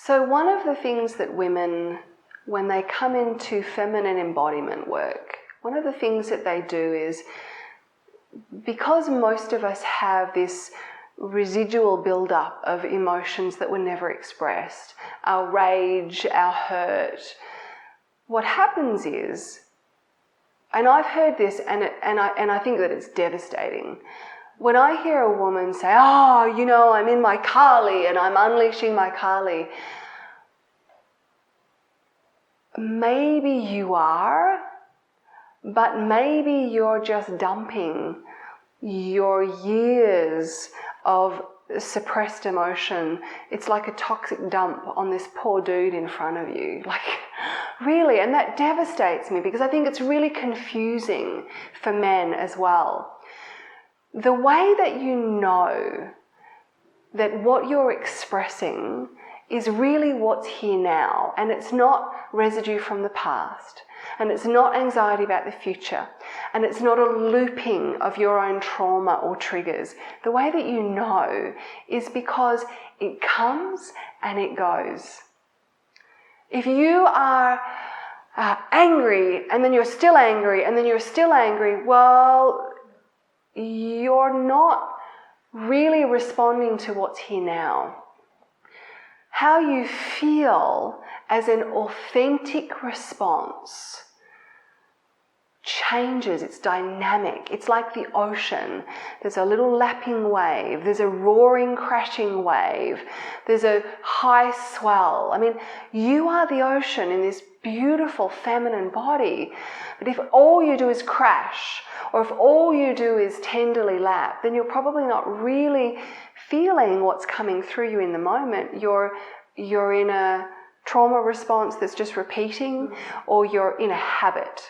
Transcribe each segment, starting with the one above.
So one of the things that women, when they come into feminine embodiment work, one of the things that they do is, because most of us have this residual build-up of emotions that were never expressed, our rage, our hurt, what happens is, and I've heard this and I think that it's devastating, when I hear a woman say, oh, you know, I'm in my Kali and I'm unleashing my Kali, maybe you are, but maybe you're just dumping your years of suppressed emotion. It's like a toxic dump on this poor dude in front of you. Like, really, and that devastates me because I think it's really confusing for men as well. The way that you know that what you're expressing is really what's here now, and it's not residue from the past, and it's not anxiety about the future, and it's not a looping of your own trauma or triggers. The way that you know is because it comes and it goes. If you are angry, and then you're still angry, and then you're still angry, well, you're not really responding to what's here now. How you feel as an authentic response changes, it's dynamic. It's like the ocean. There's a little lapping wave, there's a roaring, crashing wave, there's a high swell. I mean, you are the ocean in this beautiful feminine body, but if all you do is crash, or if all you do is tenderly lap, then you're probably not really feeling what's coming through you in the moment. You're in a trauma response that's just repeating, or you're in a habit.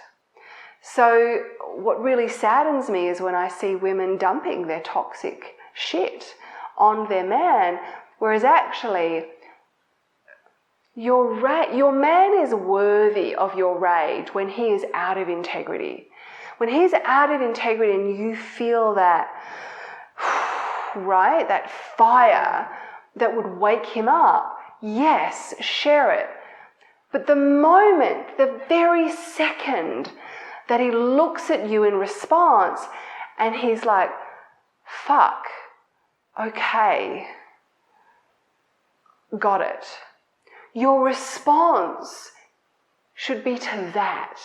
So what really saddens me is when I see women dumping their toxic shit on their man, whereas actually your man is worthy of your rage when he is out of integrity. When he's out of integrity and you feel that, right, that fire that would wake him up, yes, share it. But the moment, the very second that he looks at you in response and he's like, fuck, okay, got it. Your response should be to that.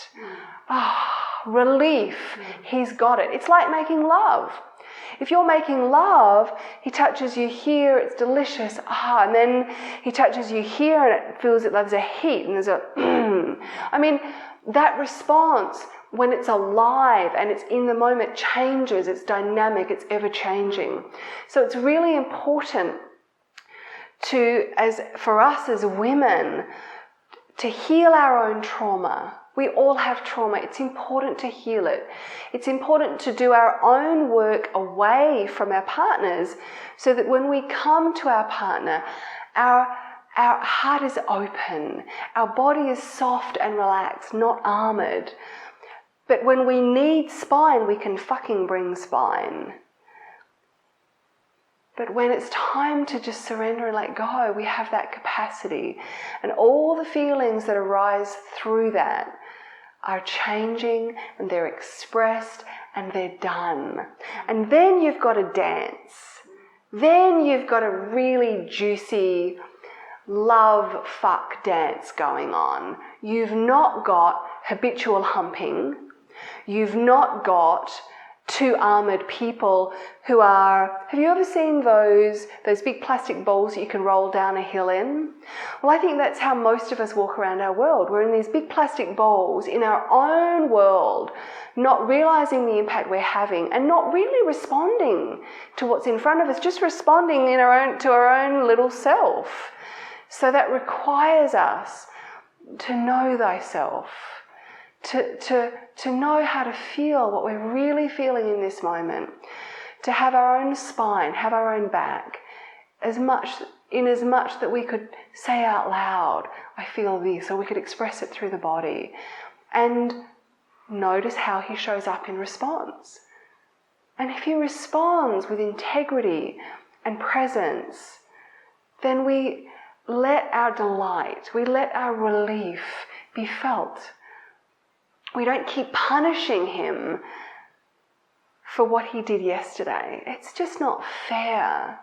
Relief, he's got it. It's like making love. If you're making love, he touches you here, it's delicious, and then he touches you here and it feels that there's a heat and there's a, I mean, that response, when it's alive and it's in the moment, changes, it's dynamic, it's ever-changing. So it's really important for us as women, to heal our own trauma. We all have trauma. It's important to heal it. It's important to do our own work away from our partners so that when we come to our partner, our heart is open. Our body is soft and relaxed, not armoured. But when we need spine, we can fucking bring spine. But when it's time to just surrender and let go, we have that capacity. And all the feelings that arise through that are changing and they're expressed and they're done. And then you've got to dance. Then you've got a really juicy love fuck dance going on. You've not got habitual humping. You've not got two armoured people who are, have you ever seen those big plastic balls that you can roll down a hill in? Well, I think that's how most of us walk around our world. We're in these big plastic balls in our own world, not realising the impact we're having and not really responding to what's in front of us, just responding to our own little self. So that requires us to know thyself, to know how to feel what we're really feeling in this moment, to have our own spine, have our own back, as much that we could say out loud, I feel this, or we could express it through the body, and notice how he shows up in response. And if he responds with integrity and presence, then we let our delight, we let our relief be felt. We don't keep punishing him for what he did yesterday. It's just not fair.